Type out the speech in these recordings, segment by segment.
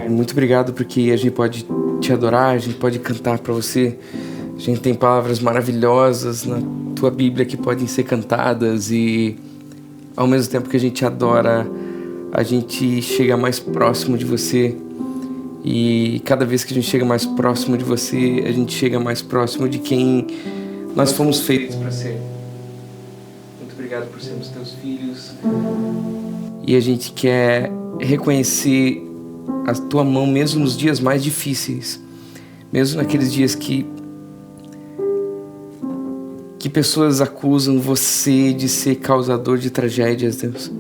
Pai, muito obrigado porque a gente pode te adorar, a gente pode cantar para você. A gente tem palavras maravilhosas na tua Bíblia que podem ser cantadas e ao mesmo tempo que a gente te adora, a gente chega mais próximo de você. E cada vez que a gente chega mais próximo de você, a gente chega mais próximo de quem nós fomos feitos para ser. Muito obrigado por sermos teus filhos. E a gente quer reconhecer a tua mão mesmo nos dias mais difíceis. Mesmo naqueles dias que pessoas acusam você de ser causador de tragédias, Deus.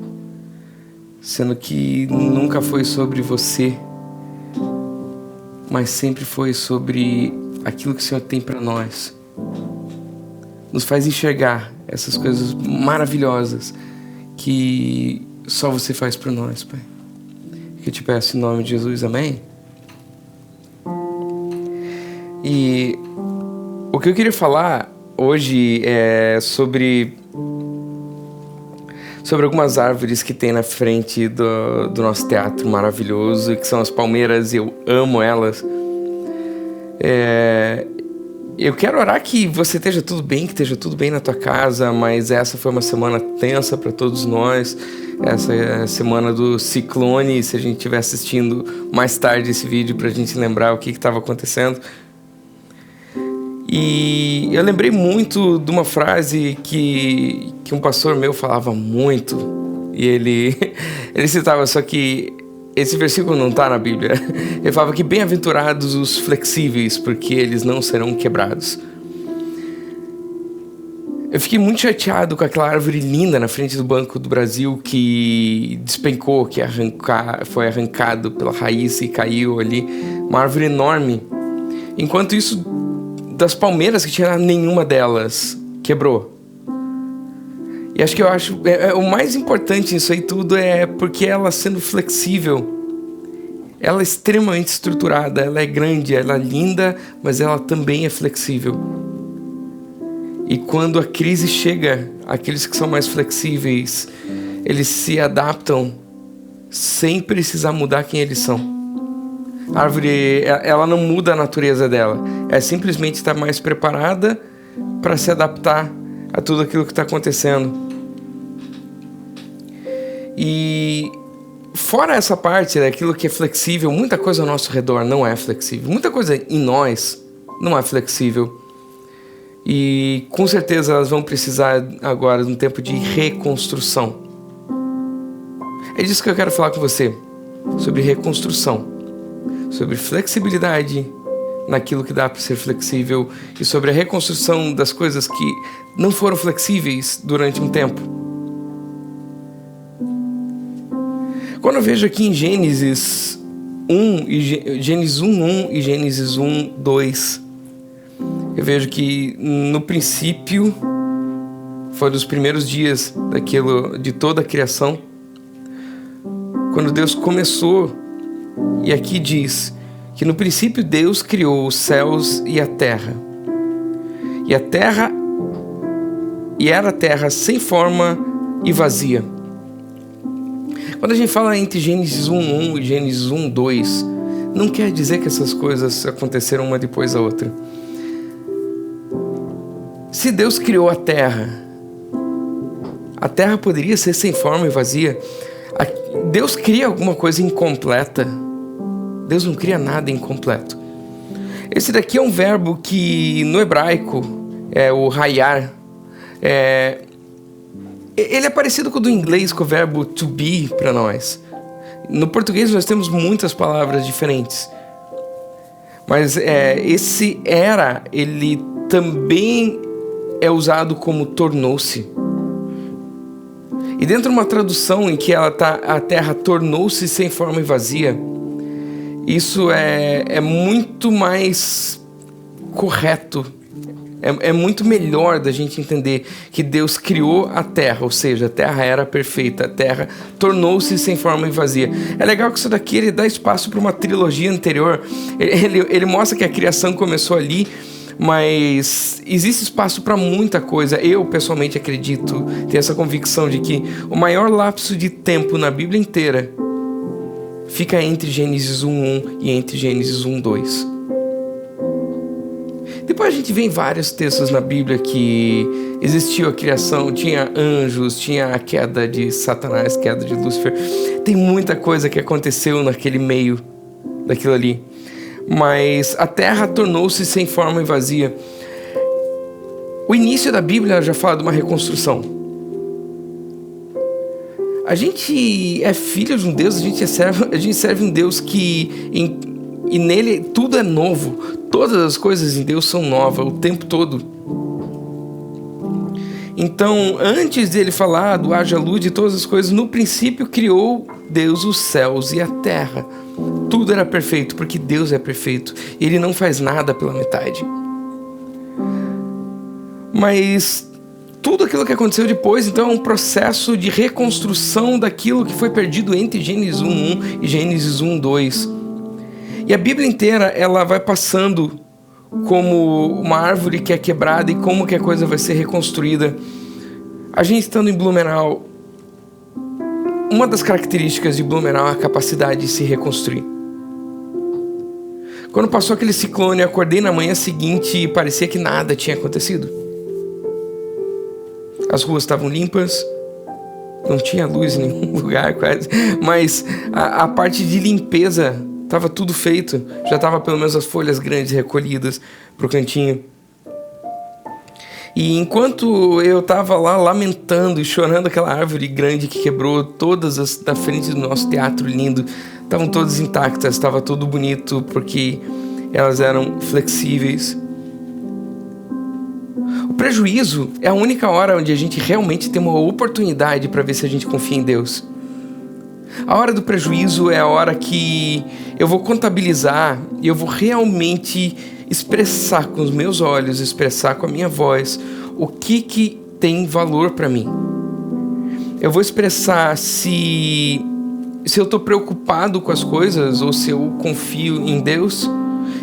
Sendo que nunca foi sobre você, mas sempre foi sobre aquilo que o Senhor tem para nós. Nos faz enxergar essas coisas maravilhosas que só você faz por nós, Pai. Que eu te peço em nome de Jesus, amém? E o que eu queria falar hoje é sobre algumas árvores que tem na frente do nosso teatro maravilhoso, que são as palmeiras. Eu amo elas. Eu quero orar que você esteja tudo bem, que esteja tudo bem na tua casa, mas essa foi uma semana tensa para todos nós. Essa é a semana do ciclone. Se a gente estiver assistindo mais tarde esse vídeo para a gente lembrar o que estava acontecendo. E eu lembrei muito de uma frase que um pastor meu falava muito. E ele citava, só que esse versículo não está na Bíblia. Ele falava que bem-aventurados os flexíveis, porque eles não serão quebrados. Eu fiquei muito chateado com aquela árvore linda na frente do Banco do Brasil que despencou, que foi arrancado pela raiz e caiu ali. Uma árvore enorme. Enquanto isso, das palmeiras que tinha, nenhuma delas quebrou. E acho que o mais importante nisso aí tudo é porque ela, sendo flexível, ela é extremamente estruturada, ela é grande, ela é linda, mas ela também é flexível. E quando a crise chega, aqueles que são mais flexíveis, eles se adaptam sem precisar mudar quem eles são. A árvore, ela não muda a natureza dela. É simplesmente estar mais preparada para se adaptar a tudo aquilo que está acontecendo. E fora essa parte daquilo que é flexível, muita coisa ao nosso redor não é flexível. Muita coisa em nós não é flexível. E com certeza elas vão precisar agora de um tempo de reconstrução. É disso que eu quero falar com você. Sobre reconstrução. Sobre flexibilidade naquilo que dá para ser flexível e sobre a reconstrução das coisas que não foram flexíveis durante um tempo. Quando eu vejo aqui em Gênesis 1 e Gênesis 1:1 e Gênesis 1:2, eu vejo que no princípio foi dos primeiros dias de toda a criação, quando Deus começou. E aqui diz que no princípio Deus criou os céus e a terra. E era a terra sem forma e vazia. Quando a gente fala entre Gênesis 1:1 e Gênesis 1:2, não quer dizer que essas coisas aconteceram uma depois da outra. Se Deus criou a terra poderia ser sem forma e vazia. Deus cria alguma coisa incompleta? Deus não cria nada incompleto. Esse daqui é um verbo que no hebraico é o hayar. Ele é parecido com o do inglês, com o verbo to be para nós. No português nós temos muitas palavras diferentes. Mas esse era, ele também é usado como tornou-se. E dentro de uma tradução em que a terra tornou-se sem forma e vazia, isso é muito mais correto. É muito melhor da gente entender que Deus criou a terra, ou seja, a terra era perfeita, a terra tornou-se sem forma e vazia. É legal que isso daqui ele dá espaço para uma trilogia anterior. Ele mostra que a criação começou ali, mas existe espaço para muita coisa. Eu pessoalmente acredito, tenho essa convicção de que o maior lapso de tempo na Bíblia inteira fica entre Gênesis 1:1 e entre Gênesis 1:2. Depois a gente vê em vários textos na Bíblia que existiu a criação, tinha anjos, tinha a queda de Satanás, queda de Lúcifer. Tem muita coisa que aconteceu naquele meio daquilo ali. Mas a terra tornou-se sem forma e vazia. O início da Bíblia já fala de uma reconstrução. A gente é filho de um Deus, a gente serve um Deus e nele tudo é novo. Todas as coisas em Deus são novas o tempo todo. Então, antes dele falar do haja luz de todas as coisas, no princípio criou Deus os céus e a terra. Tudo era perfeito, porque Deus é perfeito. Ele não faz nada pela metade. Mas tudo aquilo que aconteceu depois, então, é um processo de reconstrução daquilo que foi perdido entre Gênesis 1:1 e Gênesis 1:2. E a Bíblia inteira, ela vai passando como uma árvore que é quebrada e como que a coisa vai ser reconstruída. A gente estando em Blumenau, uma das características de Blumenau é a capacidade de se reconstruir. Quando passou aquele ciclone, eu acordei na manhã seguinte e parecia que nada tinha acontecido. As ruas estavam limpas, não tinha luz em nenhum lugar quase, mas a parte de limpeza estava tudo feito, já estava pelo menos as folhas grandes recolhidas para o cantinho. E enquanto eu estava lá lamentando e chorando aquela árvore grande que quebrou, todas as da frente do nosso teatro lindo, estavam todas intactas, estava tudo bonito porque elas eram flexíveis. O prejuízo é a única hora onde a gente realmente tem uma oportunidade para ver se a gente confia em Deus. A hora do prejuízo é a hora que eu vou contabilizar e eu vou realmente expressar com os meus olhos, expressar com a minha voz o que tem valor para mim. Eu vou expressar se eu estou preocupado com as coisas ou se eu confio em Deus,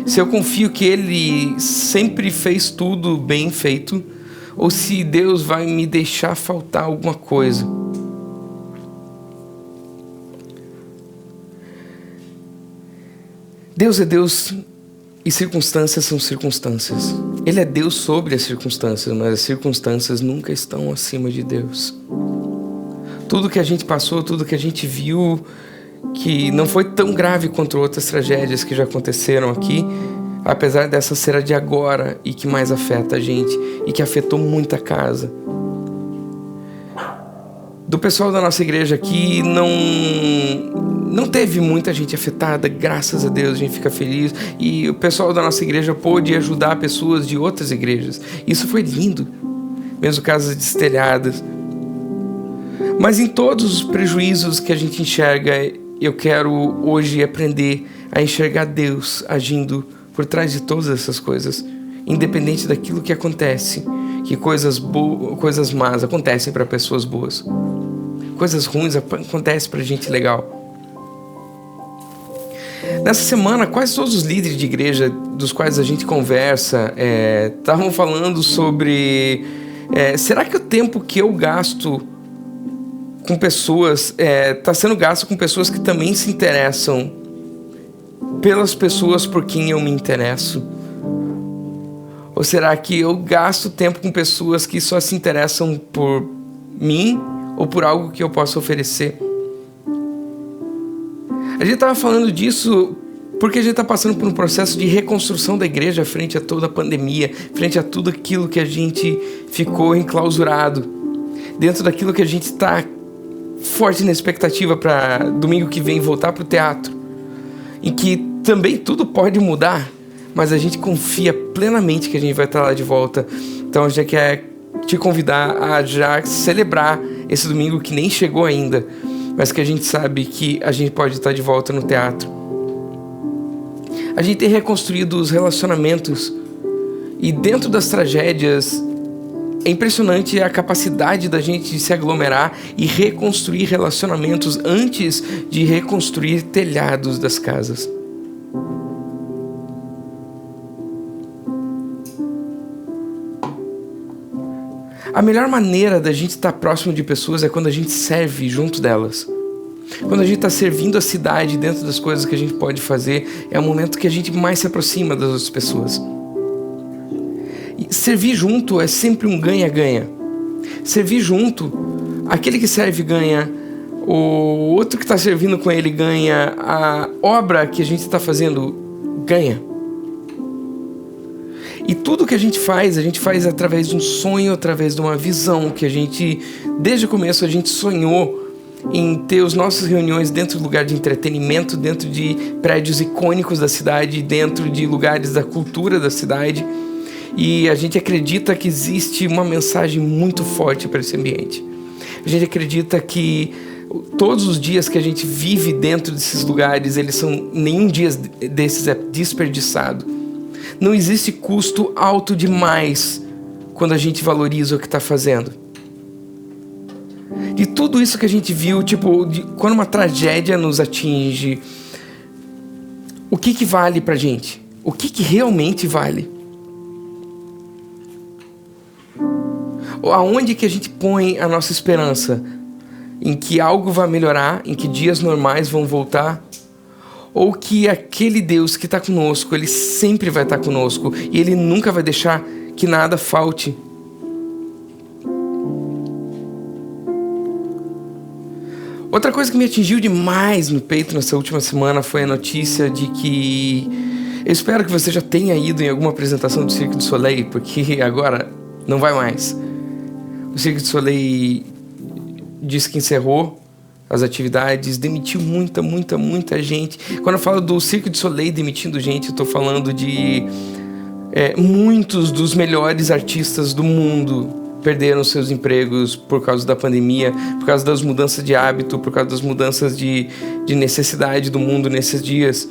se eu confio que Ele sempre fez tudo bem feito ou se Deus vai me deixar faltar alguma coisa. Deus é Deus e circunstâncias são circunstâncias. Ele é Deus sobre as circunstâncias, mas as circunstâncias nunca estão acima de Deus. Tudo que a gente passou, tudo que a gente viu, que não foi tão grave quanto outras tragédias que já aconteceram aqui, apesar dessa ser a de agora e que mais afeta a gente e que afetou muita casa. Do pessoal da nossa igreja aqui não teve muita gente afetada, graças a Deus, a gente fica feliz. E o pessoal da nossa igreja pôde ajudar pessoas de outras igrejas. Isso foi lindo, mesmo casas destelhadas. Mas em todos os prejuízos que a gente enxerga, eu quero hoje aprender a enxergar Deus agindo por trás de todas essas coisas, independente daquilo que acontece, que coisas más acontecem para pessoas boas. Coisas ruins acontecem para gente legal. Nessa semana, quase todos os líderes de igreja dos quais a gente conversa estavam falando sobre será que o tempo que eu gasto com pessoas está sendo gasto com pessoas que também se interessam pelas pessoas por quem eu me interesso? Ou será que eu gasto tempo com pessoas que só se interessam por mim ou por algo que eu possa oferecer? A gente estava falando disso porque a gente está passando por um processo de reconstrução da igreja frente a toda a pandemia, frente a tudo aquilo que a gente ficou enclausurado, dentro daquilo que a gente está forte na expectativa para domingo que vem voltar para o teatro, em que também tudo pode mudar, mas a gente confia plenamente que a gente vai estar lá de volta. Então a gente quer te convidar a já celebrar esse domingo que nem chegou ainda, mas que a gente sabe que a gente pode estar de volta no teatro. A gente tem reconstruído os relacionamentos e dentro das tragédias é impressionante a capacidade da gente de se aglomerar e reconstruir relacionamentos antes de reconstruir telhados das casas. A melhor maneira da gente estar próximo de pessoas é quando a gente serve junto delas. Quando a gente está servindo a cidade dentro das coisas que a gente pode fazer, é o momento que a gente mais se aproxima das outras pessoas. E servir junto é sempre um ganha-ganha. Servir junto, aquele que serve ganha, o outro que está servindo com ele ganha, a obra que a gente está fazendo ganha. E tudo que a gente faz através de um sonho, através de uma visão que a gente, desde o começo, a gente sonhou em ter as nossas reuniões dentro do lugar de entretenimento, dentro de prédios icônicos da cidade, dentro de lugares da cultura da cidade. E a gente acredita que existe uma mensagem muito forte para esse ambiente. A gente acredita que todos os dias que a gente vive dentro desses lugares, nenhum dia desses é desperdiçado. Não existe custo alto demais quando a gente valoriza o que está fazendo. De tudo isso que a gente viu, quando uma tragédia nos atinge, o que vale pra gente? O que realmente vale? Aonde que a gente põe a nossa esperança? Em que algo vai melhorar? Em que dias normais vão voltar? Ou que aquele Deus que está conosco, Ele sempre vai estar conosco e Ele nunca vai deixar que nada falte? Outra coisa que me atingiu demais no peito nessa última semana foi a notícia de que... Eu espero que você já tenha ido em alguma apresentação do Cirque du Soleil, porque agora não vai mais. O Cirque du Soleil disse que encerrou as atividades, demitiu muita gente. Quando eu falo do Cirque du Soleil demitindo gente, eu estou falando de muitos dos melhores artistas do mundo perderam seus empregos por causa da pandemia, por causa das mudanças de hábito, por causa das mudanças de necessidade do mundo nesses dias.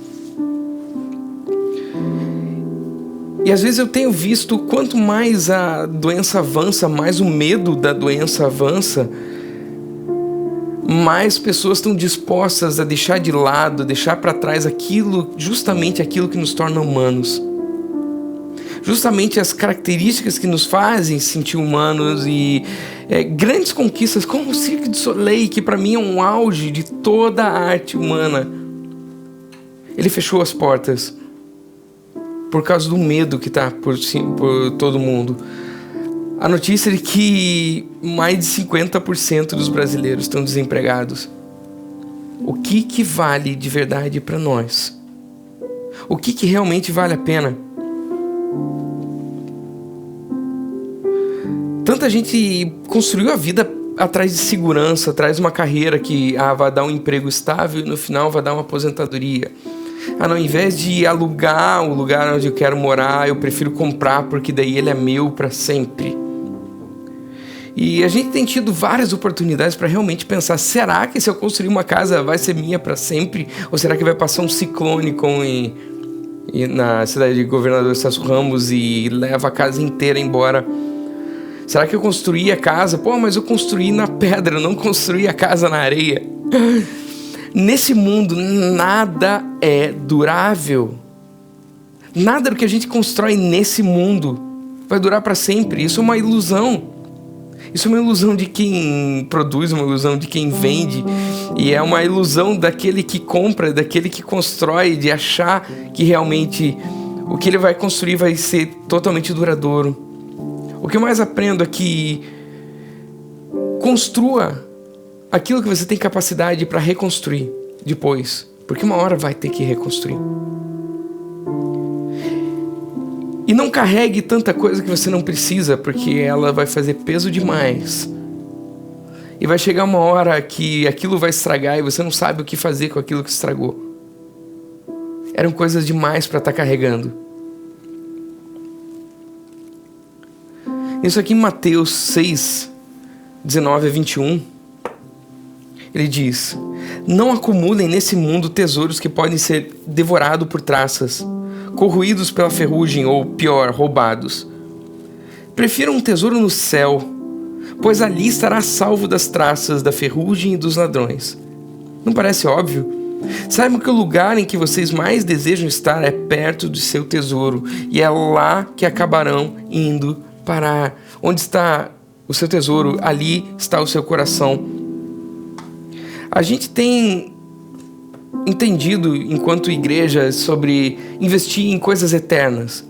E às vezes eu tenho visto, quanto mais a doença avança, mais o medo da doença avança, mais pessoas estão dispostas a deixar de lado, deixar para trás justamente aquilo que nos torna humanos. Justamente as características que nos fazem sentir humanos e grandes conquistas como o Cirque du Soleil, que para mim é um auge de toda a arte humana. Ele fechou as portas por causa do medo que está por todo mundo. A notícia de que mais de 50% dos brasileiros estão desempregados. O que vale de verdade para nós? O que realmente vale a pena? Tanta gente construiu a vida atrás de segurança, atrás de uma carreira que vai dar um emprego estável e no final vai dar uma aposentadoria. Ao invés de alugar o lugar onde eu quero morar, eu prefiro comprar porque daí ele é meu para sempre. E a gente tem tido várias oportunidades para realmente pensar, será que se eu construir uma casa vai ser minha para sempre? Ou será que vai passar um ciclone como na cidade de Governador Celso Ramos e leva a casa inteira embora? Será que eu construí a casa? Mas eu construí na pedra, eu não construí a casa na areia. Nesse mundo, nada é durável. Nada do que a gente constrói nesse mundo vai durar para sempre. Isso é uma ilusão. Isso é uma ilusão de quem produz, uma ilusão de quem vende. E é uma ilusão daquele que compra, daquele que constrói, de achar que realmente o que ele vai construir vai ser totalmente duradouro. O que eu mais aprendo é que construa aquilo que você tem capacidade para reconstruir depois, porque uma hora vai ter que reconstruir. E não carregue tanta coisa que você não precisa, porque ela vai fazer peso demais. E vai chegar uma hora que aquilo vai estragar e você não sabe o que fazer com aquilo que estragou. Eram coisas demais para estar carregando. Isso aqui em Mateus 6, 19 a 21, ele diz: não acumulem nesse mundo tesouros que podem ser devorados por traças, corroídos pela ferrugem ou, pior, roubados. Prefiram um tesouro no céu, pois ali estará salvo das traças, da ferrugem e dos ladrões. Não parece óbvio? Saibam que o lugar em que vocês mais desejam estar é perto do seu tesouro, e é lá que acabarão indo parar. Onde está o seu tesouro, ali está o seu coração. A gente tem entendido, enquanto igreja, sobre investir em coisas eternas.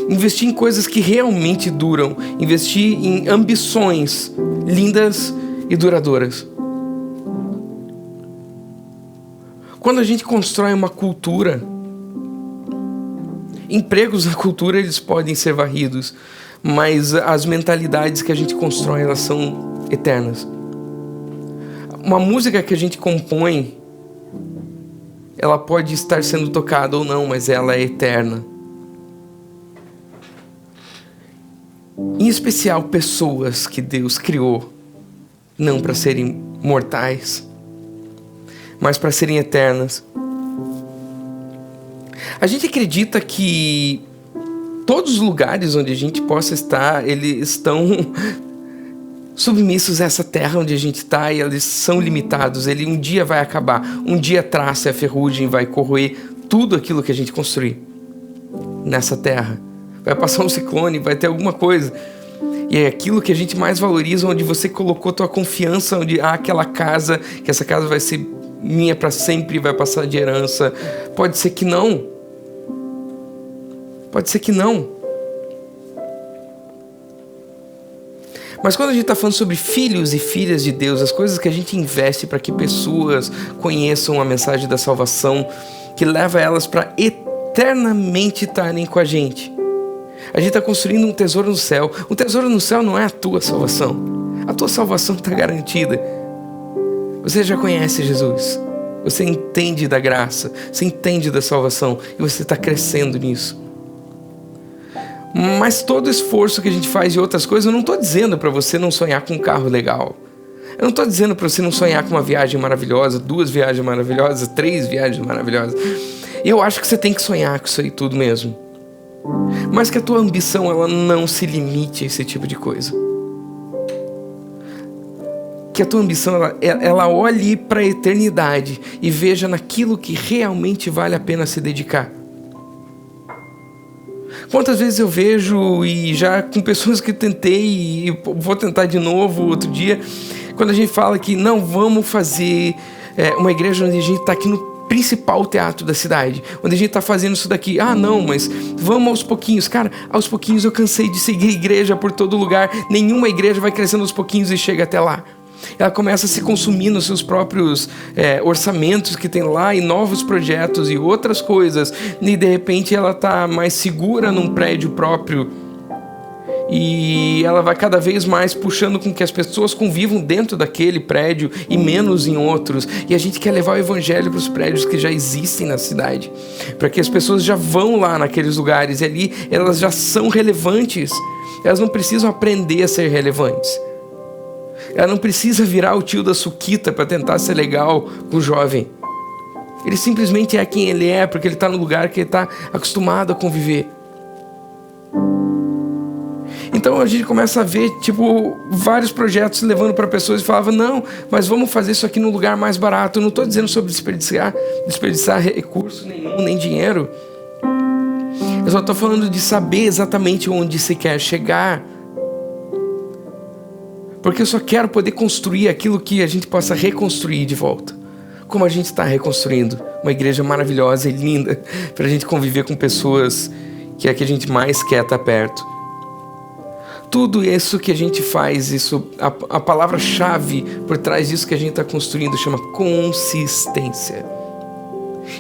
Investir em coisas que realmente duram. Investir em ambições lindas e duradouras. Quando a gente constrói uma cultura, empregos na cultura eles podem ser varridos, mas as mentalidades que a gente constrói, elas são eternas. Uma música que a gente compõe, ela pode estar sendo tocada ou não, mas ela é eterna. Em especial, pessoas que Deus criou, não para serem mortais, mas para serem eternas. A gente acredita que todos os lugares onde a gente possa estar, eles estão submissos a essa terra onde a gente está, e eles são limitados. Ele um dia vai acabar, um dia a traça e a ferrugem vai corroer tudo aquilo que a gente construir nessa terra. Vai passar um ciclone, vai ter alguma coisa. E é aquilo que a gente mais valoriza, onde você colocou tua confiança, onde aquela casa, que essa casa vai ser minha para sempre, vai passar de herança. Pode ser que não. Pode ser que não. Mas quando a gente está falando sobre filhos e filhas de Deus, as coisas que a gente investe para que pessoas conheçam a mensagem da salvação, que leva elas para eternamente estarem com a gente. A gente está construindo um tesouro no céu. Um tesouro no céu não é a tua salvação. A tua salvação está garantida. Você já conhece Jesus. Você entende da graça. Você entende da salvação. E você está crescendo nisso. Mas todo esforço que a gente faz e outras coisas, eu não estou dizendo para você não sonhar com um carro legal. Eu não estou dizendo para você não sonhar com uma viagem maravilhosa, 2 viagens maravilhosas, 3 viagens maravilhosas. Eu acho que você tem que sonhar com isso aí tudo mesmo. Mas que a tua ambição, ela não se limite a esse tipo de coisa. Que a tua ambição, ela olhe para a eternidade e veja naquilo que realmente vale a pena se dedicar. Quantas vezes eu vejo, e já com pessoas que tentei, e vou tentar de novo outro dia, quando a gente fala que não, vamos fazer uma igreja onde a gente está aqui no principal teatro da cidade, onde a gente está fazendo isso daqui. Ah, não, mas vamos aos pouquinhos. Cara, aos pouquinhos eu cansei de seguir igreja por todo lugar. Nenhuma igreja vai crescendo aos pouquinhos e chega até lá. Ela começa a se consumir nos seus próprios orçamentos que tem lá, e novos projetos e outras coisas, e de repente ela está mais segura num prédio próprio, e ela vai cada vez mais puxando com que as pessoas convivam dentro daquele prédio e menos em outros. E a gente quer levar o evangelho para os prédios que já existem na cidade, para que as pessoas já vão lá naqueles lugares, e ali elas já são relevantes. Elas não precisam aprender a ser relevantes. Ela não precisa virar o tio da suquita para tentar ser legal com o jovem. Ele simplesmente é quem ele é, porque ele está no lugar que ele está acostumado a conviver. Então a gente começa a ver, vários projetos levando para pessoas e falava, não, mas vamos fazer isso aqui num lugar mais barato. Eu não estou dizendo sobre desperdiçar recurso nenhum, nem dinheiro. Eu só estou falando de saber exatamente onde você quer chegar. Porque eu só quero poder construir aquilo que a gente possa reconstruir de volta. Como a gente está reconstruindo uma igreja maravilhosa e linda, para a gente conviver com pessoas que é que a gente mais quer estar perto. Tudo isso que a gente faz, a palavra-chave por trás disso que a gente está construindo chama consistência.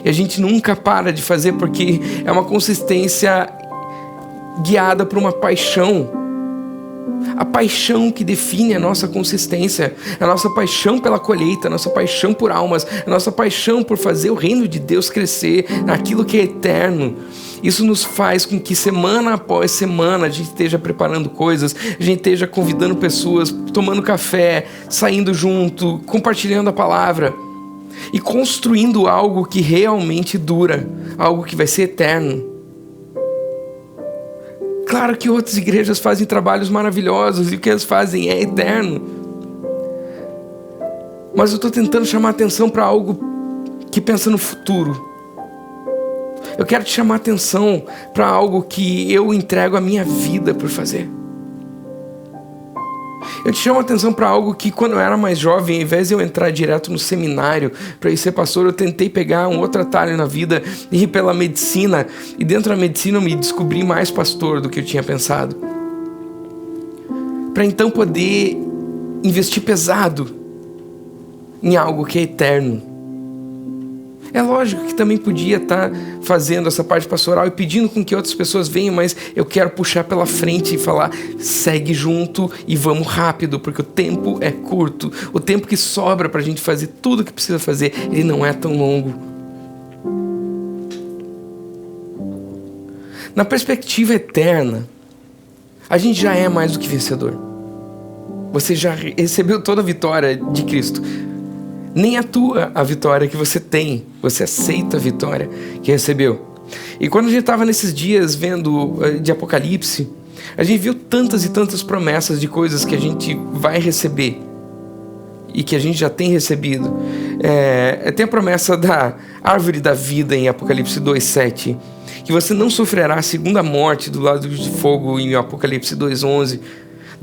E a gente nunca para de fazer, porque é uma consistência guiada por uma paixão. A paixão que define a nossa consistência, a nossa paixão pela colheita, a nossa paixão por almas, a nossa paixão por fazer o reino de Deus crescer naquilo que é eterno. Isso nos faz com que semana após semana a gente esteja preparando coisas, a gente esteja convidando pessoas, tomando café, saindo junto, compartilhando a palavra e construindo algo que realmente dura, algo que vai ser eterno. Claro que outras igrejas fazem trabalhos maravilhosos e o que elas fazem é eterno. Mas eu estou tentando chamar a atenção para algo que pensa no futuro. Eu quero te chamar a atenção para algo que eu entrego a minha vida por fazer. Eu te chamo a atenção para algo que, quando eu era mais jovem, ao invés de eu entrar direto no seminário para ir ser pastor, eu tentei pegar um outro atalho na vida e ir pela medicina. E dentro da medicina eu me descobri mais pastor do que eu tinha pensado. Para então poder investir pesado em algo que é eterno. É lógico que também podia estar fazendo essa parte pastoral e pedindo com que outras pessoas venham, mas eu quero puxar pela frente e falar: segue junto e vamos rápido, porque o tempo é curto. O tempo que sobra para a gente fazer tudo o que precisa fazer, ele não é tão longo. Na perspectiva eterna, a gente já é mais do que vencedor. Você já recebeu toda a vitória de Cristo. Nem atua a vitória que você tem, você aceita a vitória que recebeu. E quando a gente estava nesses dias vendo de Apocalipse, a gente viu tantas e tantas promessas de coisas que a gente vai receber e que a gente já tem recebido. Tem a promessa da árvore da vida em Apocalipse 2:7, que você não sofrerá a segunda morte do lado de fogo em Apocalipse 2:11.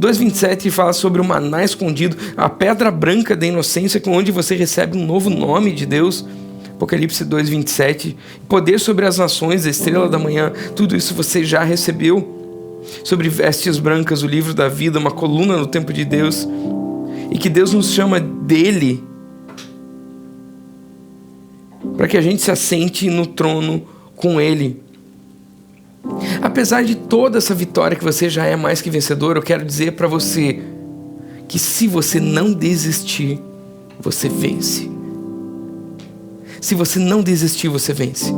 2:27 fala sobre o maná escondido, a pedra branca da inocência, com onde você recebe um novo nome de Deus. Apocalipse 2:27, poder sobre as nações, a estrela da manhã, tudo isso você já recebeu. Sobre vestes brancas, o livro da vida, uma coluna no templo de Deus, e que Deus nos chama dele, para que a gente se assente no trono com ele. Apesar de toda essa vitória que você já é mais que vencedor, eu quero dizer para você que se você não desistir, você vence. Se você não desistir, você vence.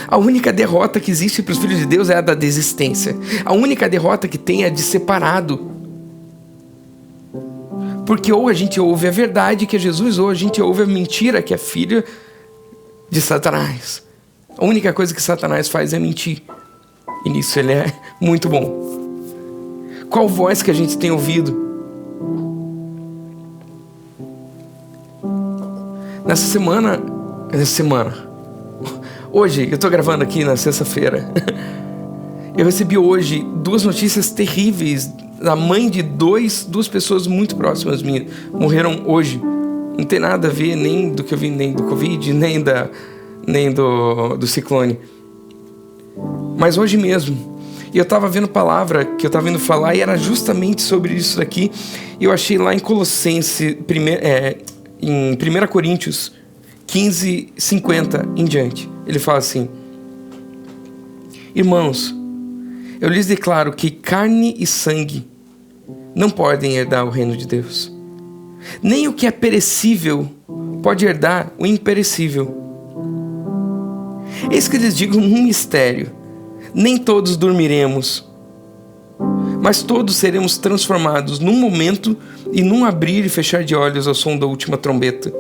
A única derrota que existe para os filhos de Deus é a da desistência. A única derrota que tem é de separado. Porque ou a gente ouve a verdade que é Jesus, ou a gente ouve a mentira que é filha de Satanás. A única coisa que Satanás faz é mentir. E nisso ele é muito bom. Qual voz que a gente tem ouvido? Nessa semana... Hoje, eu estou gravando aqui na sexta-feira. Eu recebi hoje 2 notícias terríveis da mãe de duas pessoas muito próximas minhas. Morreram hoje. Não tem nada a ver nem do que eu vi, nem do Covid, nem do ciclone. Mas hoje mesmo. E eu estava vendo palavra que eu estava indo falar e era justamente sobre isso daqui. E eu achei lá em Colossenses, em 1 Coríntios 15:50 em diante. Ele fala assim: irmãos, eu lhes declaro que carne e sangue não podem herdar o reino de Deus. Nem o que é perecível pode herdar o imperecível. Eis que lhes digo um mistério: nem todos dormiremos, mas todos seremos transformados num momento e num abrir e fechar de olhos ao som da última trombeta.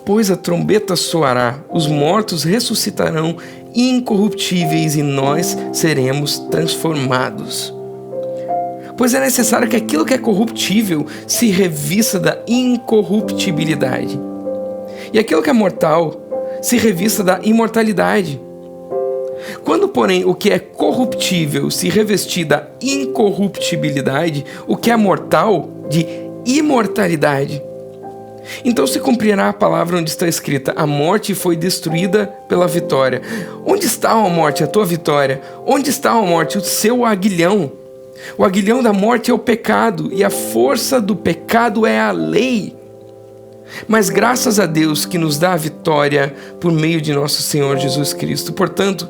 Pois a trombeta soará, os mortos ressuscitarão incorruptíveis e nós seremos transformados. Pois é necessário que aquilo que é corruptível se revista da incorruptibilidade, e aquilo que é mortal se revista da imortalidade. Quando, porém, o que é corruptível se revestir da incorruptibilidade, o que é mortal de imortalidade, então se cumprirá a palavra onde está escrita: a morte foi destruída pela vitória. Onde está, ó morte, a tua vitória? Onde está, ó morte, o seu aguilhão? O aguilhão da morte é o pecado, e a força do pecado é a lei. Mas graças a Deus que nos dá a vitória por meio de nosso Senhor Jesus Cristo. Portanto,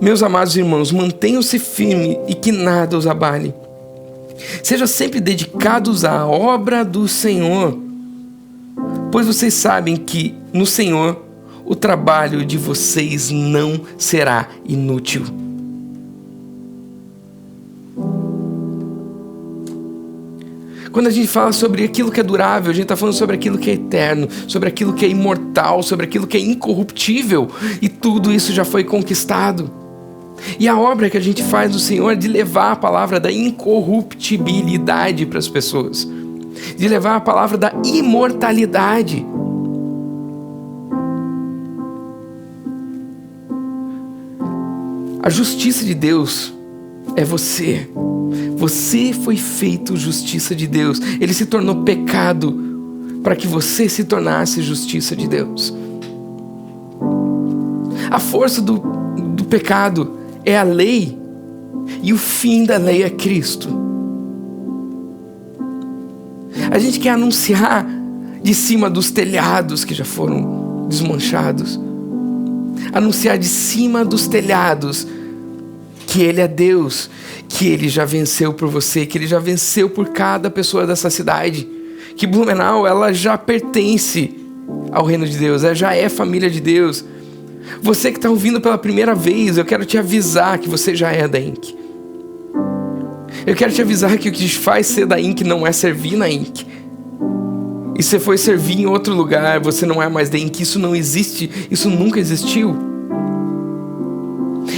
meus amados irmãos, mantenham-se firmes e que nada os abale. Sejam sempre dedicados à obra do Senhor, pois vocês sabem que no Senhor o trabalho de vocês não será inútil. Quando a gente fala sobre aquilo que é durável, a gente está falando sobre aquilo que é eterno, sobre aquilo que é imortal, sobre aquilo que é incorruptível, e tudo isso já foi conquistado. E a obra que a gente faz do Senhor é de levar a palavra da incorruptibilidade para as pessoas, de levar a palavra da imortalidade. A justiça de Deus é você. Você foi feito justiça de Deus. Ele se tornou pecado para que você se tornasse justiça de Deus. A força do pecado é a lei, e o fim da lei é Cristo. A gente quer anunciar de cima dos telhados que já foram desmanchados, anunciar de cima dos telhados que Ele é Deus, que Ele já venceu por você, que Ele já venceu por cada pessoa dessa cidade, que Blumenau, ela já pertence ao reino de Deus, ela já é família de Deus. Você que está ouvindo pela primeira vez, eu quero te avisar que você já é da INC. Eu quero te avisar que o que te faz ser da INC não é servir na INC. E se você foi servir em outro lugar, você não é mais da INC. Isso não existe, isso nunca existiu.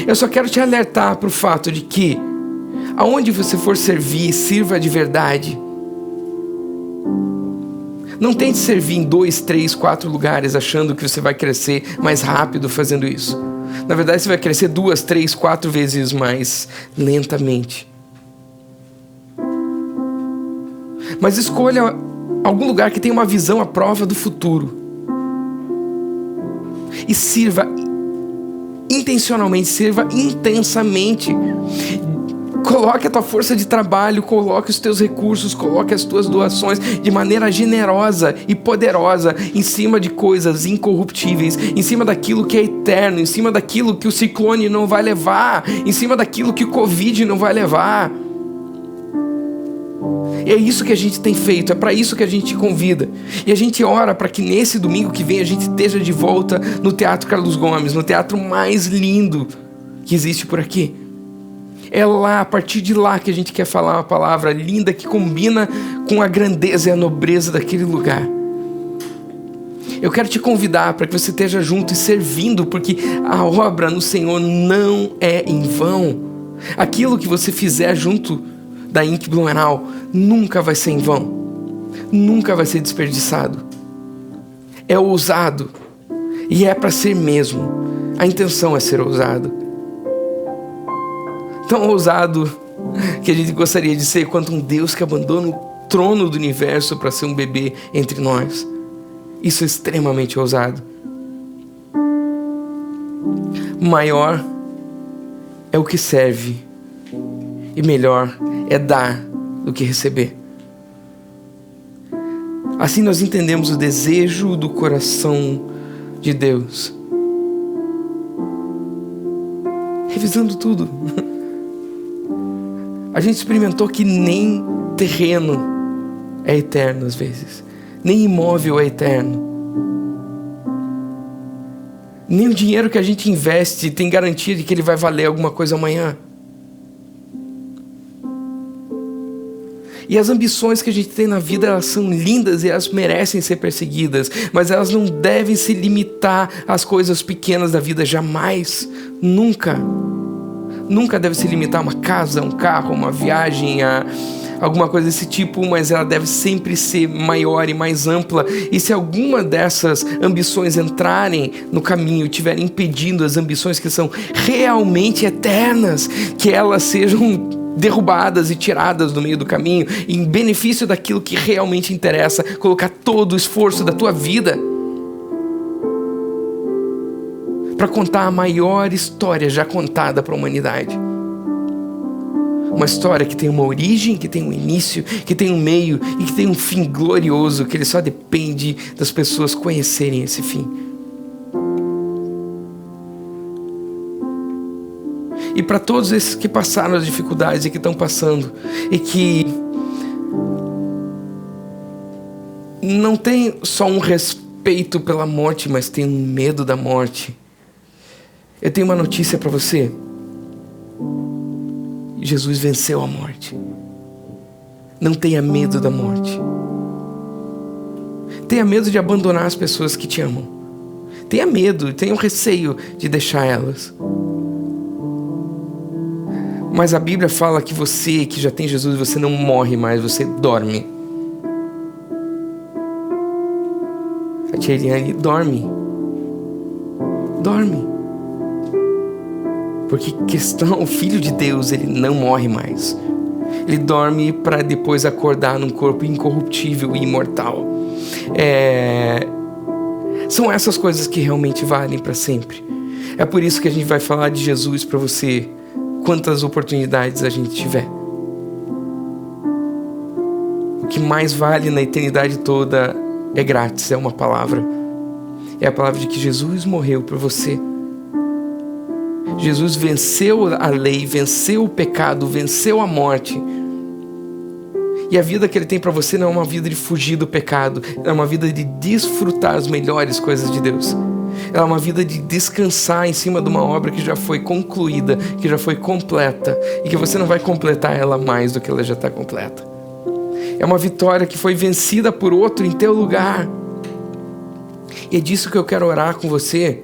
Eu só quero te alertar para o fato de que aonde você for servir, sirva de verdade. Não tente servir em 2, 3, 4 lugares achando que você vai crescer mais rápido fazendo isso. Na verdade, você vai crescer 2, 3, 4 vezes mais lentamente. Mas escolha algum lugar que tenha uma visão à prova do futuro. E sirva intencionalmente, sirva intensamente. Coloque a tua força de trabalho, coloque os teus recursos, coloque as tuas doações de maneira generosa e poderosa em cima de coisas incorruptíveis, em cima daquilo que é eterno, em cima daquilo que o ciclone não vai levar, em cima daquilo que o Covid não vai levar. E é isso que a gente tem feito, é para isso que a gente te convida. E a gente ora para que nesse domingo que vem a gente esteja de volta no Teatro Carlos Gomes, no teatro mais lindo que existe por aqui. É lá, a partir de lá, que a gente quer falar uma palavra linda que combina com a grandeza e a nobreza daquele lugar. Eu quero te convidar para que você esteja junto e servindo, porque a obra no Senhor não é em vão. Aquilo que você fizer junto da INC Blumenau nunca vai ser em vão, nunca vai ser desperdiçado. É ousado e é para ser mesmo. A intenção é ser ousado. Tão ousado que a gente gostaria de ser quanto um Deus que abandona o trono do universo para ser um bebê entre nós. Isso é extremamente ousado. Maior é o que serve e melhor é dar do que receber. Assim nós entendemos o desejo do coração de Deus. Revisando tudo, a gente experimentou que nem terreno é eterno às vezes, nem imóvel é eterno, nem o dinheiro que a gente investe tem garantia de que ele vai valer alguma coisa amanhã. E as ambições que a gente tem na vida, elas são lindas e elas merecem ser perseguidas, mas elas não devem se limitar às coisas pequenas da vida, jamais, nunca. Nunca deve se limitar a uma casa, um carro, uma viagem, a alguma coisa desse tipo, mas ela deve sempre ser maior e mais ampla. E se alguma dessas ambições entrarem no caminho e estiverem impedindo as ambições que são realmente eternas, que elas sejam derrubadas e tiradas do meio do caminho, em benefício daquilo que realmente interessa, colocar todo o esforço da tua vida para contar a maior história já contada para a humanidade. Uma história que tem uma origem, que tem um início, que tem um meio e que tem um fim glorioso, que ele só depende das pessoas conhecerem esse fim. E para todos esses que passaram as dificuldades e que estão passando, e que não tem só um respeito pela morte, mas tem um medo da morte, eu tenho uma notícia para você. Jesus venceu a morte. Não tenha medo da morte. Tenha medo de abandonar as pessoas que te amam. Tenha medo, tenha um receio de deixar elas. Mas a Bíblia fala que você que já tem Jesus, você não morre mais, você dorme. A tia Eliane dorme. Dorme. Porque o Filho de Deus, ele não morre mais. Ele dorme para depois acordar num corpo incorruptível e imortal. São essas coisas que realmente valem para sempre. É por isso que a gente vai falar de Jesus para você, quantas oportunidades a gente tiver. O que mais vale na eternidade toda é grátis, é uma palavra. É a palavra de que Jesus morreu por você. Jesus venceu a lei, venceu o pecado, venceu a morte. E a vida que Ele tem para você não é uma vida de fugir do pecado, é uma vida de desfrutar as melhores coisas de Deus. É uma vida de descansar em cima de uma obra que já foi concluída, que já foi completa, e que você não vai completar ela mais do que ela já está completa. É uma vitória que foi vencida por outro em teu lugar. E é disso que eu quero orar com você,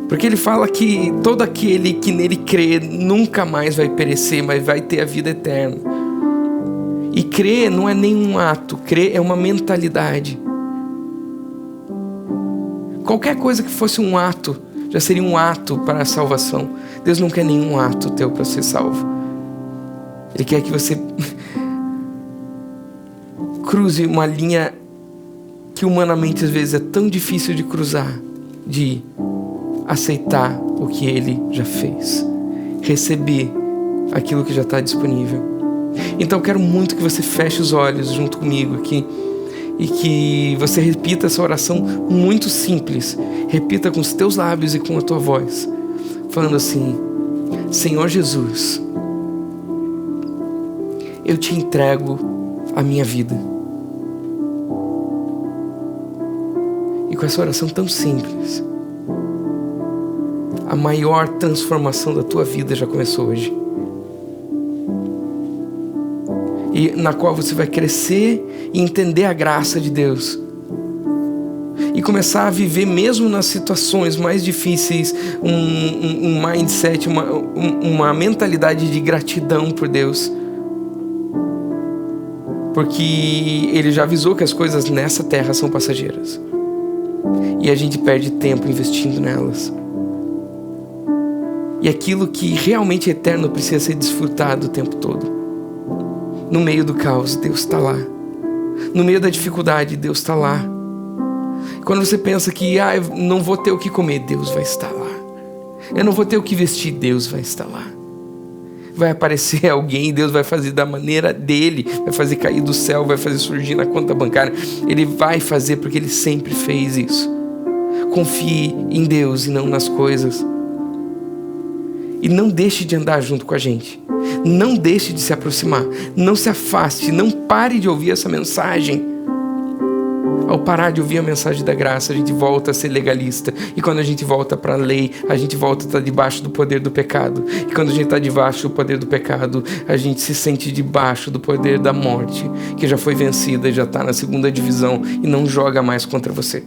porque Ele fala que todo aquele que nele crê nunca mais vai perecer, mas vai ter a vida eterna. E crer não é nenhum ato, crer é uma mentalidade. Qualquer coisa que fosse um ato, já seria um ato para a salvação. Deus não quer nenhum ato teu para ser salvo. Ele quer que você cruze uma linha que humanamente às vezes é tão difícil de cruzar, de aceitar o que Ele já fez, receber aquilo que já está disponível. Então eu quero muito que você feche os olhos junto comigo aqui e que você repita essa oração muito simples. Repita com os teus lábios e com a tua voz, falando assim: Senhor Jesus, eu te entrego a minha vida. E com essa oração tão simples, a maior transformação da tua vida já começou hoje. E na qual você vai crescer e entender a graça de Deus. E começar a viver mesmo nas situações mais difíceis, um mindset, uma mentalidade de gratidão por Deus. Porque Ele já avisou que as coisas nessa terra são passageiras. E a gente perde tempo investindo nelas. E aquilo que realmente é eterno precisa ser desfrutado o tempo todo. No meio do caos, Deus está lá. No meio da dificuldade, Deus está lá. Quando você pensa que eu não vou ter o que comer, Deus vai estar lá. Eu não vou ter o que vestir, Deus vai estar lá. Vai aparecer alguém, Deus vai fazer da maneira dele, vai fazer cair do céu, vai fazer surgir na conta bancária. Ele vai fazer porque Ele sempre fez isso. Confie em Deus e não nas coisas. E não deixe de andar junto com a gente. Não deixe de se aproximar. Não se afaste. Não pare de ouvir essa mensagem. Ao parar de ouvir a mensagem da graça, a gente volta a ser legalista. E quando a gente volta para a lei, a gente volta a estar debaixo do poder do pecado. E quando a gente está debaixo do poder do pecado, a gente se sente debaixo do poder da morte, que já foi vencida e já está na segunda divisão e não joga mais contra você.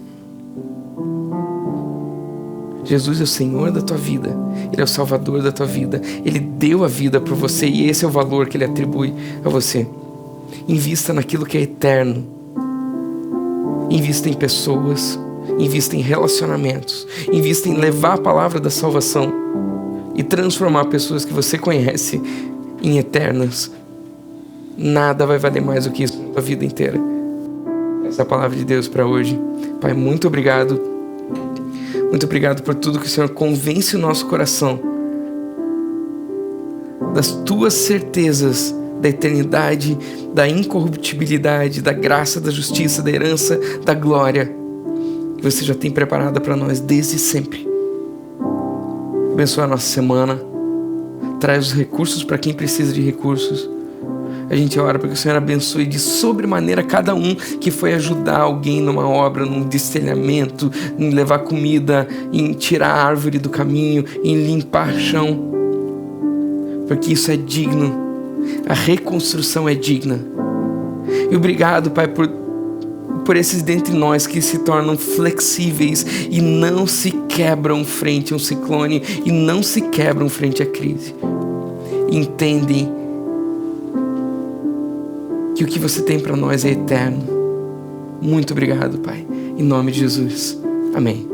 Jesus é o Senhor da tua vida. Ele é o Salvador da tua vida. Ele deu a vida por você e esse é o valor que Ele atribui a você. Invista naquilo que é eterno. Invista em pessoas. Invista em relacionamentos. Invista em levar a palavra da salvação e transformar pessoas que você conhece em eternas. Nada vai valer mais do que isso a vida inteira. Essa é a palavra de Deus para hoje. Pai, muito obrigado. Muito obrigado por tudo que o Senhor convence o nosso coração das tuas certezas da eternidade, da incorruptibilidade, da graça, da justiça, da herança, da glória que você já tem preparada para nós desde sempre. Abençoa a nossa semana, traz os recursos para quem precisa de recursos. A gente ora para que o Senhor abençoe de sobremaneira cada um que foi ajudar alguém numa obra, num destelhamento, em levar comida, em tirar a árvore do caminho, em limpar chão. Porque isso é digno. A reconstrução é digna. E obrigado, Pai, por esses dentre nós que se tornam flexíveis e não se quebram frente a um ciclone e não se quebram frente à crise. Entendem que o que você tem para nós é eterno. Muito obrigado, Pai. Em nome de Jesus. Amém.